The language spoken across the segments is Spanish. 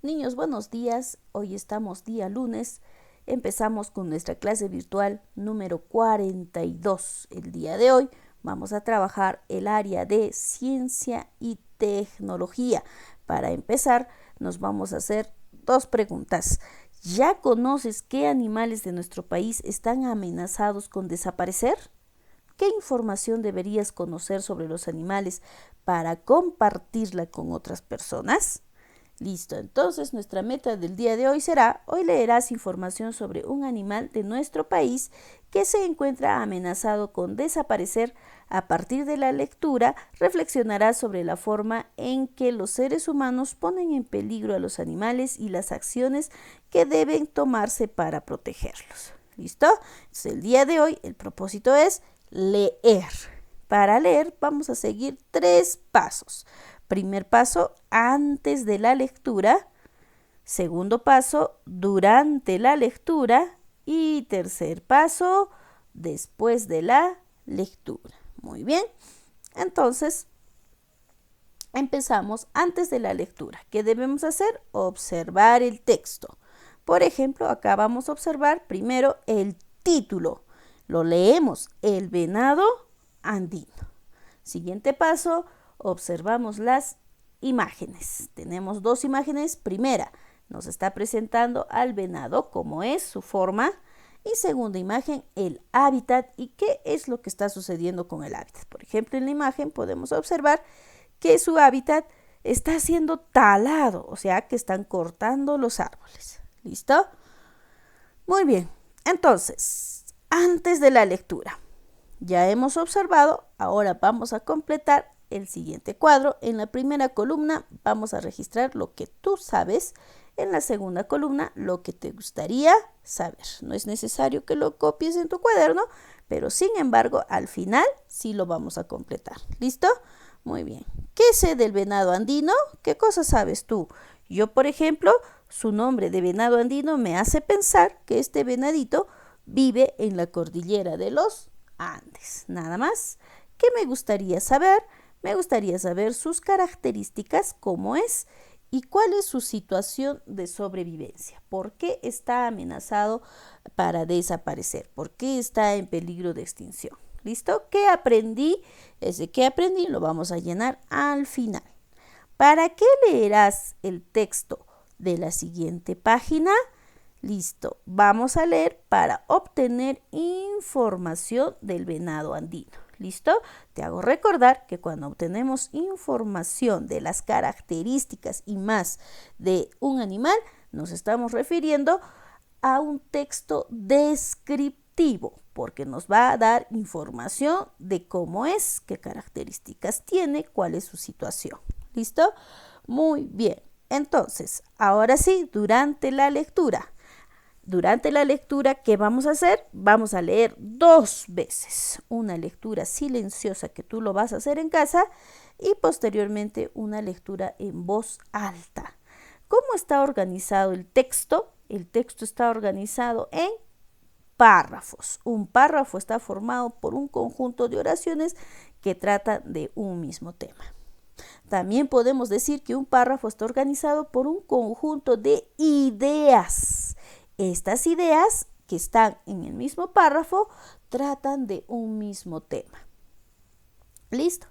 Niños, buenos días. Hoy estamos día lunes. Empezamos con nuestra clase virtual número 42. El día de hoy vamos a trabajar el área de ciencia y tecnología. Para empezar, nos vamos a hacer dos preguntas. ¿Ya conoces qué animales de nuestro país están amenazados con desaparecer? ¿Qué información deberías conocer sobre los animales para compartirla con otras personas? Listo, entonces nuestra meta del día de hoy será, hoy leerás información sobre un animal de nuestro país que se encuentra amenazado con desaparecer. A partir de la lectura, reflexionarás sobre la forma en que los seres humanos ponen en peligro a los animales y las acciones que deben tomarse para protegerlos. ¿Listo? Entonces, el día de hoy el propósito es leer. Para leer vamos a seguir 3 pasos. Primer paso, antes de la lectura. Segundo paso, durante la lectura. Y tercer paso, después de la lectura. Muy bien. Entonces, empezamos antes de la lectura. ¿Qué debemos hacer? Observar el texto. Por ejemplo, acá vamos a observar primero el título. Lo leemos, el venado andino. Siguiente paso, observamos las imágenes. Tenemos 2 imágenes. Primera, nos está presentando al venado, cómo es su forma. Y segunda imagen, el hábitat y qué es lo que está sucediendo con el hábitat. Por ejemplo, en la imagen podemos observar que su hábitat está siendo talado, o sea que están cortando los árboles. ¿Listo? Muy bien. Entonces, antes de la lectura, ya hemos observado, ahora vamos a completar el siguiente cuadro. En la primera columna vamos a registrar lo que tú sabes. En la segunda columna, lo que te gustaría saber. No es necesario que lo copies en tu cuaderno, pero sin embargo, al final sí lo vamos a completar. ¿Listo? Muy bien. ¿Qué sé del venado andino? ¿Qué cosas sabes tú? Yo, por ejemplo, su nombre de venado andino me hace pensar que este venadito vive en la cordillera de los Andes. Nada más. ¿Qué me gustaría saber? Me gustaría saber sus características, cómo es y cuál es su situación de sobrevivencia. ¿Por qué está amenazado para desaparecer? ¿Por qué está en peligro de extinción? ¿Listo? ¿Qué aprendí? Ese que aprendí lo vamos a llenar al final. ¿Para qué leerás el texto de la siguiente página? Listo, vamos a leer para obtener información del venado andino. ¿Listo? Te hago recordar que cuando obtenemos información de las características y más de un animal, nos estamos refiriendo a un texto descriptivo, porque nos va a dar información de cómo es, qué características tiene, cuál es su situación. ¿Listo? Muy bien. Entonces, ahora sí, durante la lectura, ¿qué vamos a hacer? Vamos a leer 2 veces. Una lectura silenciosa que tú lo vas a hacer en casa y posteriormente una lectura en voz alta. ¿Cómo está organizado el texto? El texto está organizado en párrafos. Un párrafo está formado por un conjunto de oraciones que tratan de un mismo tema. También podemos decir que un párrafo está organizado por un conjunto de ideas. Estas ideas que están en el mismo párrafo tratan de un mismo tema. ¿Listo?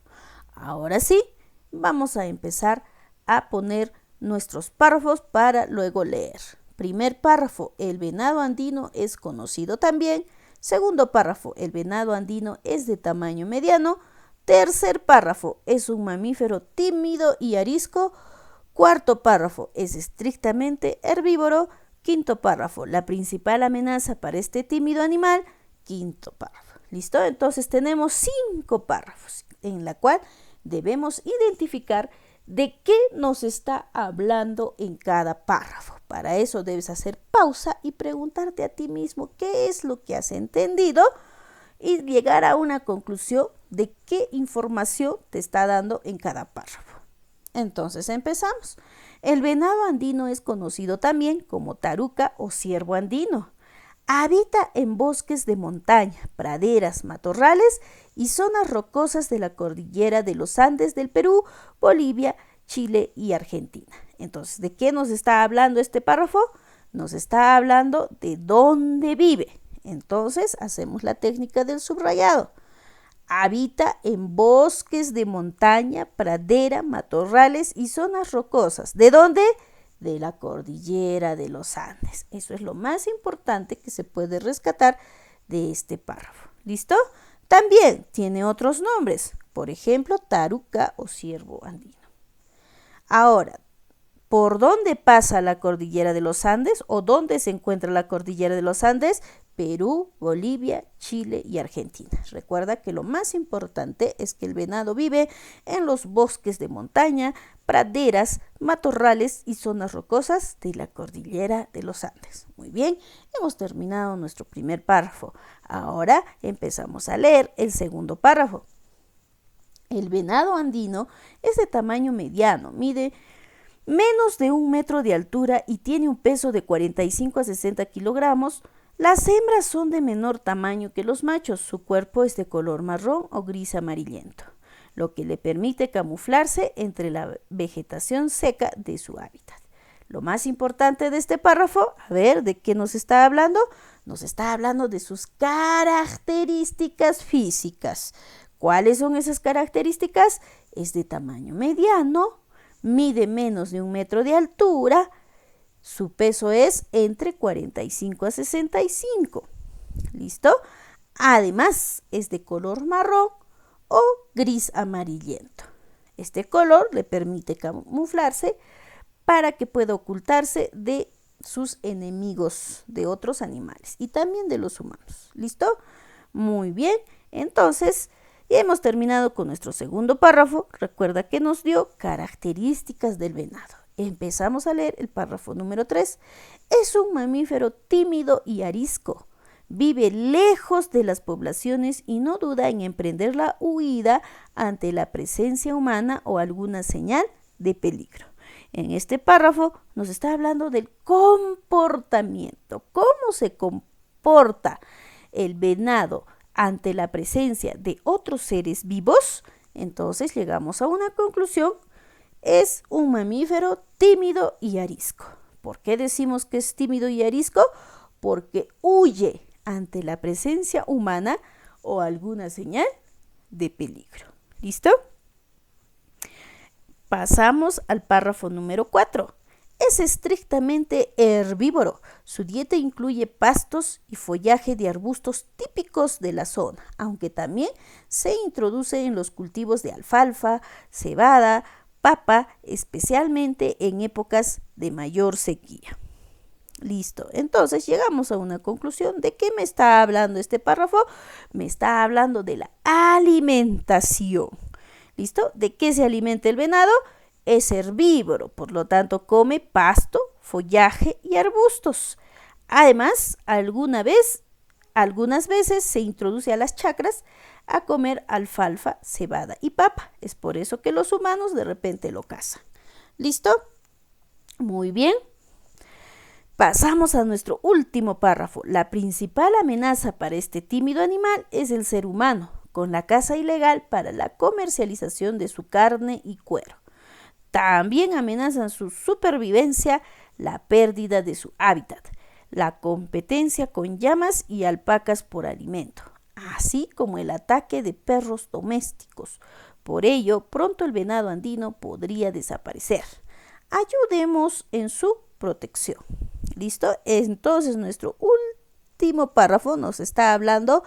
Ahora sí, vamos a empezar a poner nuestros párrafos para luego leer. Primer párrafo, el venado andino es conocido también. Segundo párrafo, el venado andino es de tamaño mediano. Tercer párrafo, es un mamífero tímido y arisco. Cuarto párrafo, es estrictamente herbívoro. Quinto párrafo, la principal amenaza para este tímido animal. Quinto párrafo. ¿Listo? Entonces tenemos 5 párrafos en la cual debemos identificar de qué nos está hablando en cada párrafo. Para eso debes hacer pausa y preguntarte a ti mismo qué es lo que has entendido y llegar a una conclusión de qué información te está dando en cada párrafo. Entonces empezamos. El venado andino es conocido también como taruca o ciervo andino. Habita en bosques de montaña, praderas, matorrales y zonas rocosas de la cordillera de los Andes del Perú, Bolivia, Chile y Argentina. Entonces, ¿de qué nos está hablando este párrafo? Nos está hablando de dónde vive. Entonces, hacemos la técnica del subrayado. Habita en bosques de montaña, pradera, matorrales y zonas rocosas. ¿De dónde? De la cordillera de los Andes. Eso es lo más importante que se puede rescatar de este párrafo. ¿Listo? También tiene otros nombres, por ejemplo, taruca o ciervo andino. Ahora, ¿por dónde pasa la cordillera de los Andes o dónde se encuentra la cordillera de los Andes? Perú, Bolivia, Chile y Argentina. Recuerda que lo más importante es que el venado vive en los bosques de montaña, praderas, matorrales y zonas rocosas de la cordillera de los Andes. Muy bien, hemos terminado nuestro primer párrafo. Ahora empezamos a leer el segundo párrafo. El venado andino es de tamaño mediano, mide menos de 1 metro de altura y tiene un peso de 45 a 60 kilogramos. Las hembras son de menor tamaño que los machos. Su cuerpo es de color marrón o gris amarillento, lo que le permite camuflarse entre la vegetación seca de su hábitat. Lo más importante de este párrafo, a ver, ¿de qué nos está hablando? Nos está hablando de sus características físicas. ¿Cuáles son esas características? Es de tamaño mediano, mide menos de 1 metro de altura, su peso es entre 45 a 65. ¿Listo? Además, es de color marrón o gris amarillento. Este color le permite camuflarse para que pueda ocultarse de sus enemigos, de otros animales y también de los humanos. ¿Listo? Muy bien. Entonces, ya hemos terminado con nuestro segundo párrafo. Recuerda que nos dio características del venado. Empezamos a leer el párrafo número 3. Es un mamífero tímido y arisco. Vive lejos de las poblaciones y no duda en emprender la huida ante la presencia humana o alguna señal de peligro. En este párrafo nos está hablando del comportamiento. ¿Cómo se comporta el venado ante la presencia de otros seres vivos? Entonces llegamos a una conclusión. Es un mamífero tímido y arisco. ¿Por qué decimos que es tímido y arisco? Porque huye ante la presencia humana o alguna señal de peligro. ¿Listo? Pasamos al párrafo número 4. Es estrictamente herbívoro. Su dieta incluye pastos y follaje de arbustos típicos de la zona, aunque también se introduce en los cultivos de alfalfa, cebada, papa, especialmente en épocas de mayor sequía. Listo, entonces llegamos a una conclusión. ¿De qué me está hablando este párrafo? Me está hablando de la alimentación. ¿Listo? ¿De qué se alimenta el venado? Es herbívoro, por lo tanto come pasto, follaje y arbustos. Además, algunas veces se introduce a las chacras a comer alfalfa, cebada y papa. Es por eso que los humanos de repente lo cazan. ¿Listo? Muy bien. Pasamos a nuestro último párrafo. La principal amenaza para este tímido animal es el ser humano, con la caza ilegal para la comercialización de su carne y cuero. También amenazan su supervivencia la pérdida de su hábitat, la competencia con llamas y alpacas por alimento, así como el ataque de perros domésticos. Por ello, pronto el venado andino podría desaparecer. Ayudemos en su protección. ¿Listo? Entonces, nuestro último párrafo nos está hablando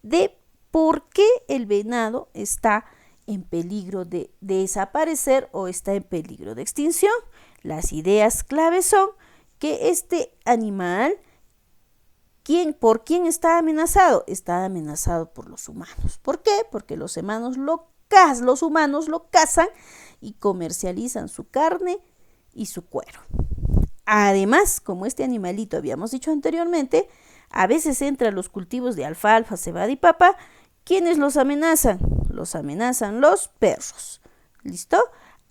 de por qué el venado está en peligro de desaparecer o está en peligro de extinción. Las ideas claves son que este animal, ¿por quién está amenazado? Está amenazado por los humanos. ¿Por qué? Porque los humanos lo cazan y comercializan su carne y su cuero. Además, como este animalito habíamos dicho anteriormente, a veces entra a los cultivos de alfalfa, cebada y papa. ¿Quiénes los amenazan? Los amenazan los perros. ¿Listo?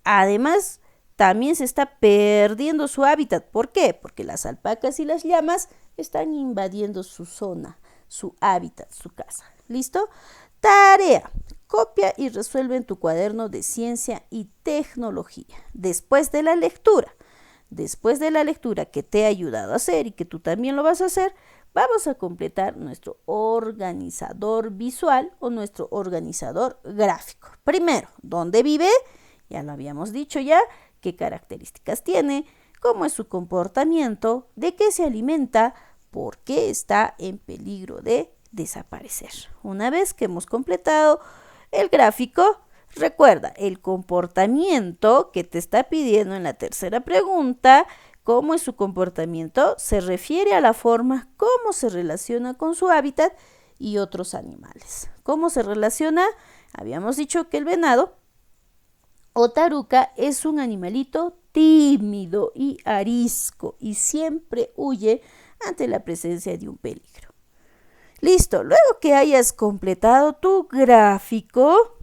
Además, también se está perdiendo su hábitat. ¿Por qué? Porque las alpacas y las llamas están invadiendo su zona, su hábitat, su casa. ¿Listo? Tarea. Copia y resuelve en tu cuaderno de ciencia y tecnología. Después de la lectura, Después de la lectura que te he ayudado a hacer y que tú también lo vas a hacer, vamos a completar nuestro organizador visual o nuestro organizador gráfico. Primero, ¿dónde vive? Ya lo habíamos dicho ya, qué características tiene, cómo es su comportamiento, de qué se alimenta, por qué está en peligro de desaparecer. Una vez que hemos completado el gráfico, recuerda el comportamiento que te está pidiendo en la tercera pregunta. ¿Cómo es su comportamiento? Se refiere a la forma cómo se relaciona con su hábitat y otros animales. ¿Cómo se relaciona? Habíamos dicho que el venado o taruca es un animalito tímido y arisco y siempre huye ante la presencia de un peligro. Listo, luego que hayas completado tu gráfico,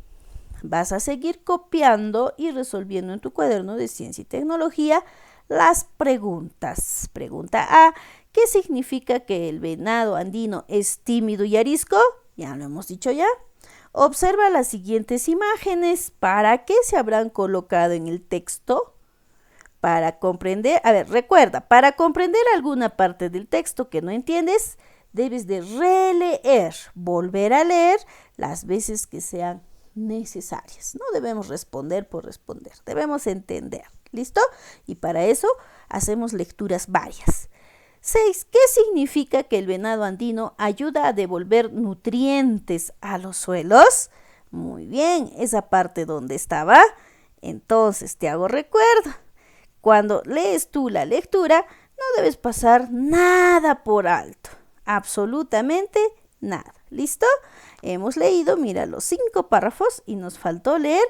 vas a seguir copiando y resolviendo en tu cuaderno de ciencia y tecnología las preguntas. Pregunta A, ¿qué significa que el venado andino es tímido y arisco? Ya lo hemos dicho ya. Observa las siguientes imágenes. ¿Para qué se habrán colocado en el texto? Para comprender, recuerda, para comprender alguna parte del texto que no entiendes, debes de releer, volver a leer las veces que sean necesarias. No debemos responder por responder, debemos entender. ¿Listo? Y para eso hacemos lecturas varias. 6. ¿Qué significa que el venado andino ayuda a devolver nutrientes a los suelos? Muy bien, esa parte donde estaba. Entonces te hago recuerdo. Cuando lees tú la lectura, no debes pasar nada por alto. Absolutamente nada. ¿Listo? Hemos leído, mira, los 5 párrafos y nos faltó leer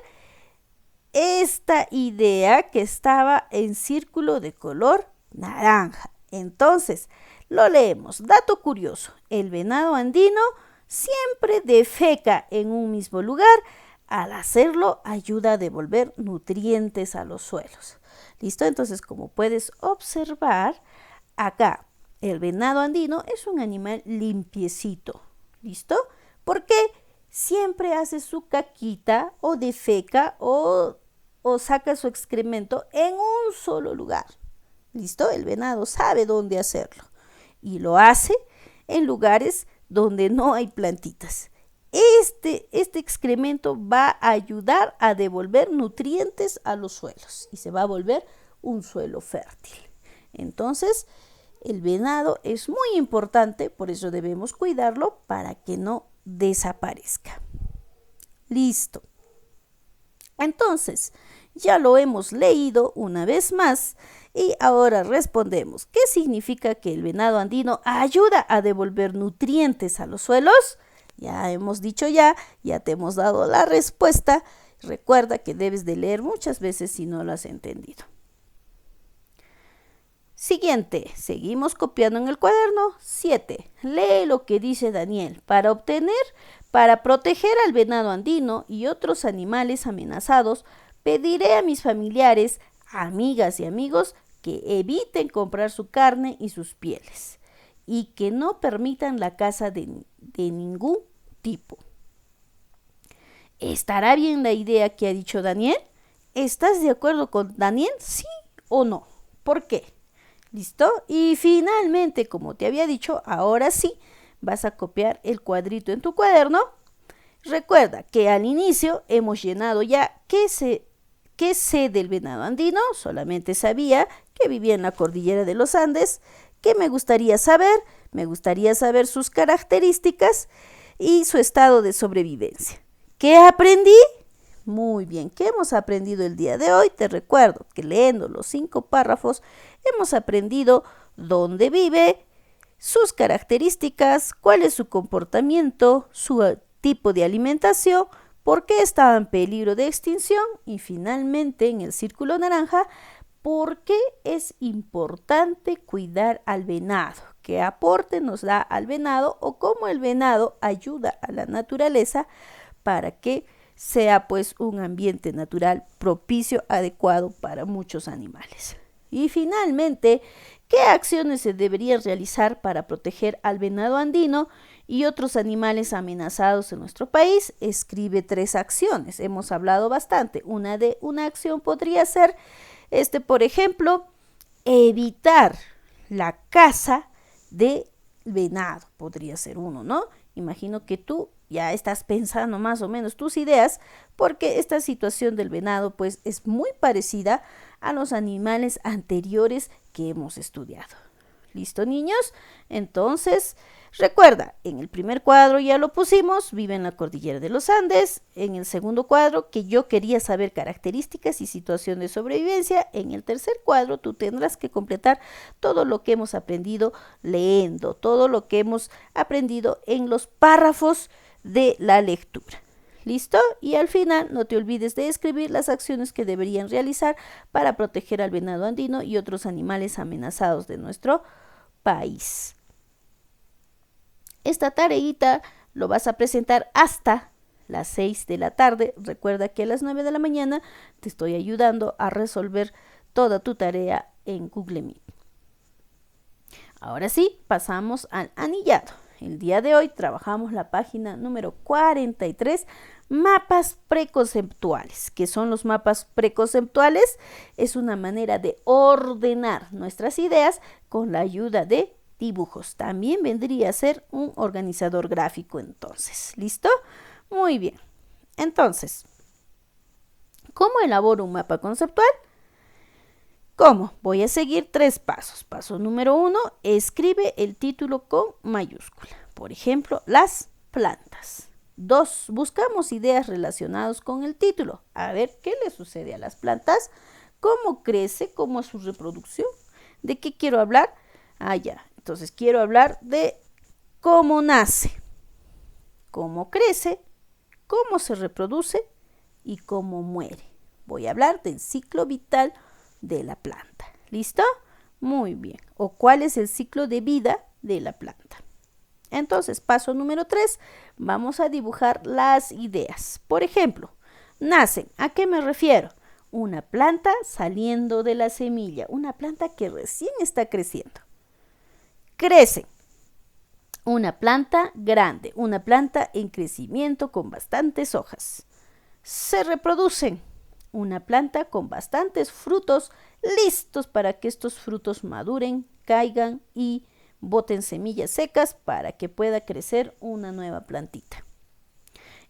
esta idea que estaba en círculo de color naranja. Entonces, lo leemos. Dato curioso, el venado andino siempre defeca en un mismo lugar. Al hacerlo, ayuda a devolver nutrientes a los suelos. ¿Listo? Entonces, como puedes observar, acá el venado andino es un animal limpiecito. ¿Listo? Porque siempre hace su caquita o defeca o saca su excremento en un solo lugar. ¿Listo? El venado sabe dónde hacerlo y lo hace en lugares donde no hay plantitas. Este excremento va a ayudar a devolver nutrientes a los suelos y se va a volver un suelo fértil. Entonces, el venado es muy importante, por eso debemos cuidarlo para que no desaparezca. Listo. Entonces, ya lo hemos leído una vez más y ahora respondemos. ¿Qué significa que el venado andino ayuda a devolver nutrientes a los suelos? Ya hemos dicho ya te hemos dado la respuesta. Recuerda que debes de leer muchas veces si no lo has entendido. Siguiente, seguimos copiando en el cuaderno. 7. Lee lo que dice Daniel. Para proteger al venado andino y otros animales amenazados, pediré a mis familiares, amigas y amigos que eviten comprar su carne y sus pieles y que no permitan la caza de ningún tipo. ¿Estará bien la idea que ha dicho Daniel? ¿Estás de acuerdo con Daniel? ¿Sí o no? ¿Por qué? ¿Listo? Y finalmente, como te había dicho, ahora sí vas a copiar el cuadrito en tu cuaderno. Recuerda que al inicio hemos llenado ya qué sé del venado andino. Solamente sabía que vivía en la cordillera de los Andes. ¿Qué me gustaría saber? Me gustaría saber sus características y su estado de sobrevivencia. ¿Qué aprendí? Muy bien, ¿qué hemos aprendido el día de hoy? Te recuerdo que leyendo los 5 párrafos hemos aprendido dónde vive, sus características, cuál es su comportamiento, su tipo de alimentación, por qué estaba en peligro de extinción y finalmente en el círculo naranja, por qué es importante cuidar al venado, qué aporte nos da al venado o cómo el venado ayuda a la naturaleza para que sea pues un ambiente natural propicio, adecuado para muchos animales. Y finalmente, ¿qué acciones se deberían realizar para proteger al venado andino y otros animales amenazados en nuestro país? Escribe 3 acciones. Hemos hablado bastante. Una acción podría ser, por ejemplo, evitar la caza de venado, podría ser uno, ¿no? Imagino que tú ya estás pensando más o menos tus ideas, porque esta situación del venado pues es muy parecida a los animales anteriores que hemos estudiado. ¿Listo, niños? Entonces, recuerda, en el primer cuadro ya lo pusimos, vive en la cordillera de los Andes. En el segundo cuadro, que yo quería saber características y situación de sobrevivencia. En el tercer cuadro, tú tendrás que completar todo lo que hemos aprendido leyendo, todo lo que hemos aprendido en los párrafos de la lectura. ¿Listo? Y al final no te olvides de escribir las acciones que deberían realizar para proteger al venado andino y otros animales amenazados de nuestro país. Esta tareita lo vas a presentar hasta las 6 de la tarde. Recuerda que a las 9 de la mañana te estoy ayudando a resolver toda tu tarea en Google Meet. Ahora sí, pasamos al anillado. El día de hoy trabajamos la página número 43, mapas preconceptuales. ¿Qué son los mapas preconceptuales? Es una manera de ordenar nuestras ideas con la ayuda de dibujos. También vendría a ser un organizador gráfico entonces. ¿Listo? Muy bien. Entonces, ¿cómo elaboro un mapa conceptual? ¿Cómo? Voy a seguir 3 pasos. Paso número 1, escribe el título con mayúscula. Por ejemplo, las plantas. 2, buscamos ideas relacionadas con el título. A ver, ¿qué le sucede a las plantas? ¿Cómo crece? ¿Cómo es su reproducción? ¿De qué quiero hablar? Ya. Entonces, quiero hablar de cómo nace, cómo crece, cómo se reproduce y cómo muere. Voy a hablar del ciclo vital de la planta. ¿Listo? Muy bien. ¿O cuál es el ciclo de vida de la planta? Entonces, paso número 3, vamos a dibujar las ideas. Por ejemplo, nacen. ¿A qué me refiero? Una planta saliendo de la semilla, una planta que recién está creciendo. Crecen. Una planta grande, una planta en crecimiento con bastantes hojas. Se reproducen. Una planta con bastantes frutos listos para que estos frutos maduren, caigan y boten semillas secas para que pueda crecer una nueva plantita.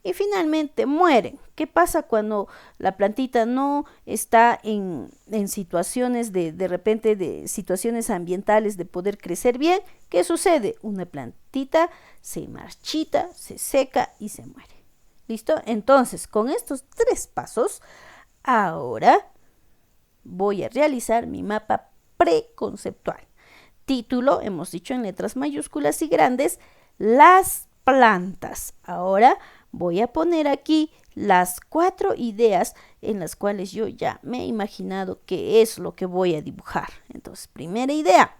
Y finalmente mueren. ¿Qué pasa cuando la plantita no está en situaciones de repente de situaciones ambientales de poder crecer bien? ¿Qué sucede? Una plantita se marchita, se seca y se muere. ¿Listo? Entonces, con estos 3 pasos, ahora voy a realizar mi mapa preconceptual. Título, hemos dicho en letras mayúsculas y grandes, las plantas. Ahora voy a poner aquí las 4 ideas en las cuales yo ya me he imaginado qué es lo que voy a dibujar. Entonces, primera idea,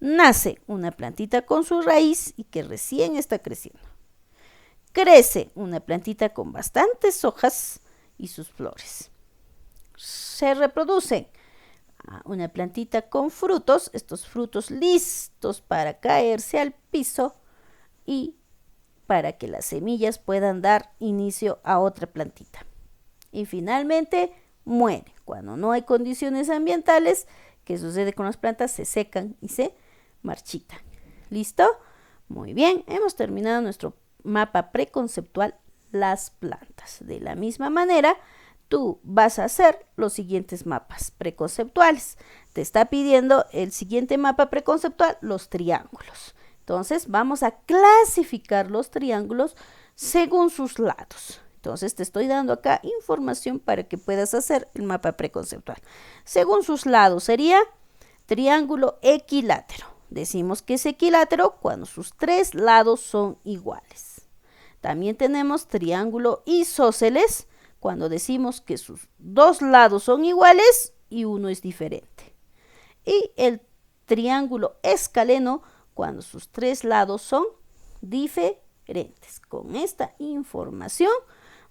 nace una plantita con su raíz y que recién está creciendo. Crece una plantita con bastantes hojas y sus flores. Se reproducen una plantita con frutos, estos frutos listos para caerse al piso y para que las semillas puedan dar inicio a otra plantita. Y finalmente muere. Cuando no hay condiciones ambientales, ¿qué sucede con las plantas? Se secan y se marchitan. ¿Listo? Muy bien, hemos terminado nuestro mapa preconceptual, las plantas. De la misma manera, tú vas a hacer los siguientes mapas preconceptuales. Te está pidiendo el siguiente mapa preconceptual, los triángulos. Entonces, vamos a clasificar los triángulos según sus lados. Entonces, te estoy dando acá información para que puedas hacer el mapa preconceptual. Según sus lados sería triángulo equilátero. Decimos que es equilátero cuando sus 3 lados son iguales. También tenemos triángulo isósceles cuando decimos que sus 2 lados son iguales y uno es diferente. Y el triángulo escaleno cuando sus 3 lados son diferentes. Con esta información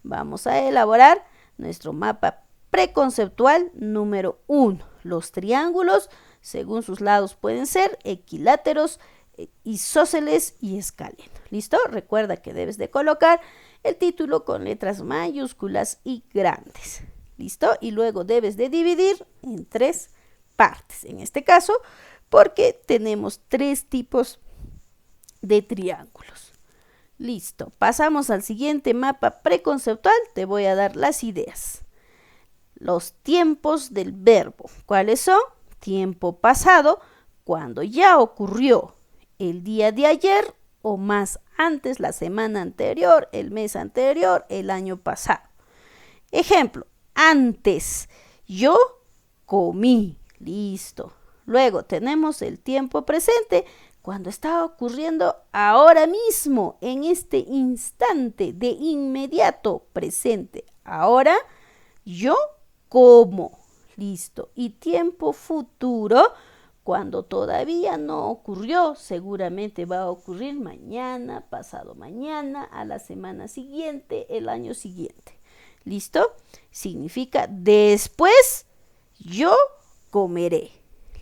vamos a elaborar nuestro mapa preconceptual número 1. Los triángulos, según sus lados, pueden ser equiláteros, isósceles y escaleno. ¿Listo? Recuerda que debes de colocar el título con letras mayúsculas y grandes. ¿Listo? Y luego debes de dividir en 3 partes. En este caso, porque tenemos 3 tipos de triángulos. Listo, pasamos al siguiente mapa preconceptual. Te voy a dar las ideas. Los tiempos del verbo. ¿Cuáles son? Tiempo pasado, cuando ya ocurrió el día de ayer o más antes, la semana anterior, el mes anterior, el año pasado. Ejemplo, antes yo comí. Listo. Luego tenemos el tiempo presente, cuando está ocurriendo ahora mismo, en este instante, de inmediato presente. Ahora yo como. Listo. Y tiempo futuro, cuando todavía no ocurrió, seguramente va a ocurrir mañana, pasado mañana, a la semana siguiente, el año siguiente. ¿Listo? Significa después yo comeré.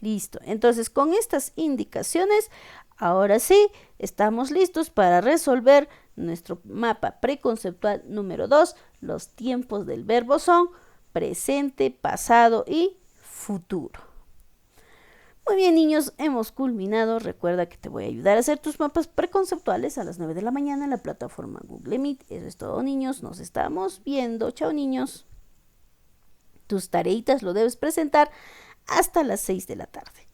Listo. Entonces, con estas indicaciones, ahora sí, estamos listos para resolver nuestro mapa preconceptual número 2. Los tiempos del verbo son presente, pasado y futuro. Muy bien, niños, hemos culminado. Recuerda que te voy a ayudar a hacer tus mapas preconceptuales a las 9 de la mañana en la plataforma Google Meet. Eso es todo, niños. Nos estamos viendo. Chao, niños. Tus tareitas lo debes presentar hasta las 6 de la tarde.